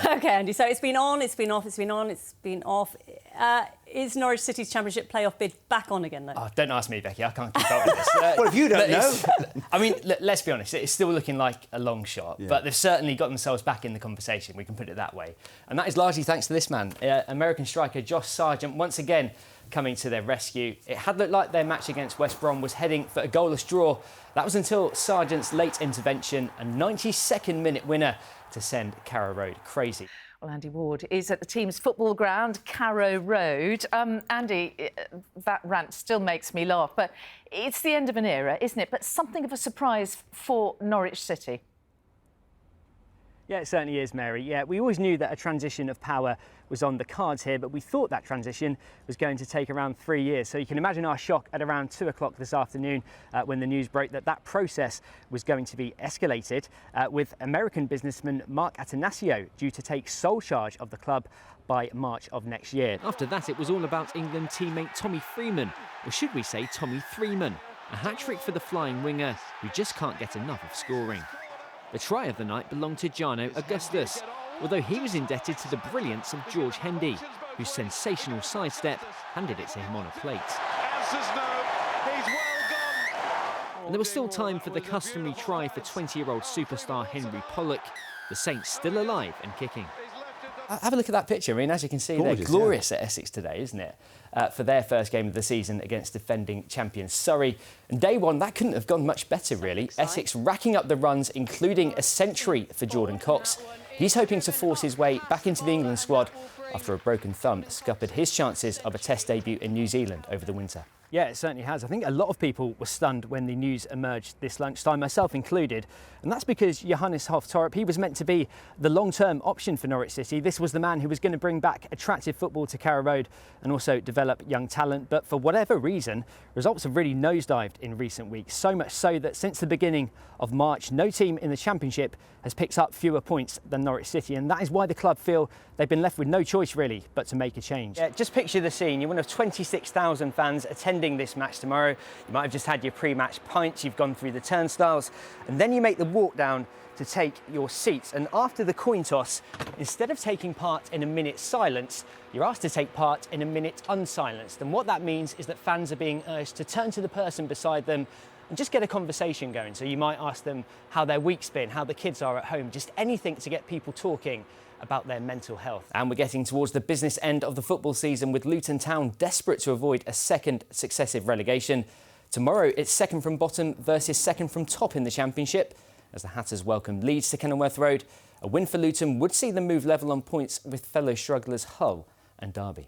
OK, Andy, so it's been on, it's been off, it's been on, it's been off. Is Norwich City's Championship playoff bid back on again, though? Oh, don't ask me, Becky. I can't keep up with this. Well, if you don't know... I mean, let's be honest. It's still looking like a long shot, but they've certainly got themselves back in the conversation. We can put it that way. And that is largely thanks to this man, American striker Josh Sargent, once again coming to their rescue. It had looked like their match against West Brom was heading for a goalless draw. That was until Sargent's late intervention, a 92nd minute winner to send Carrow Road crazy. Well, Andy Ward is at the team's football ground, Carrow Road. Andy, that rant still makes me laugh, but it's the end of an era, isn't it? But something of a surprise for Norwich City. Yeah, it certainly is, Mary. Yeah, we always knew that a transition of power was on the cards here, but we thought that transition was going to take around 3 years. So you can imagine our shock at around 2 o'clock this afternoon when the news broke that that process was going to be escalated with American businessman Mark Atanasio due to take sole charge of the club by March of next year. After that, it was all about England teammate Tommy Freeman, or should we say Tommy Freeman, a hat-trick for the flying winger who just can't get enough of scoring. The try of the night belonged to Jano Augustus, although he was indebted to the brilliance of George Hendy, whose sensational sidestep handed it to him on a plate. And there was still time for the customary try for 20-year-old superstar Henry Pollock, the Saints still alive and kicking. Have a look at that picture. I mean, as you can see, gorgeous, they're glorious at Essex today, isn't it? For their first game of the season against defending champions Surrey. And day one, that couldn't have gone much better, really. Essex racking up the runs, including a century for Jordan Cox. He's hoping to force his way back into the England squad after a broken thumb scuppered his chances of a Test debut in New Zealand over the winter. Yeah, it certainly has. I think a lot of people were stunned when the news emerged this lunchtime, myself included. And that's because Johannes Hoff-Torp, he was meant to be the long-term option for Norwich City. This was the man who was going to bring back attractive football to Carrow Road and also develop young talent. But for whatever reason, results have really nosedived in recent weeks. So much so that since the beginning of March, no team in the Championship has picked up fewer points than Norwich City. And that is why the club feel they've been left with no choice, really, but to make a change. Yeah, just picture the scene. You're one of 26,000 fans attending this match tomorrow. You might have just had your pre-match pints, you've gone through the turnstiles, and then you make the walk down to take your seats. And after the coin toss, instead of taking part in a minute's silence, you're asked to take part in a minute unsilenced. And what that means is that fans are being urged to turn to the person beside them and just get a conversation going. So you might ask them how their week's been, how the kids are at home, just anything to get people talking about their mental health. And we're getting towards the business end of the football season, with Luton Town desperate to avoid a second successive relegation. Tomorrow it's second from bottom versus second from top in the Championship, as the Hatters welcome Leeds to Kenilworth Road. A win for Luton would see them move level on points with fellow strugglers Hull and Derby.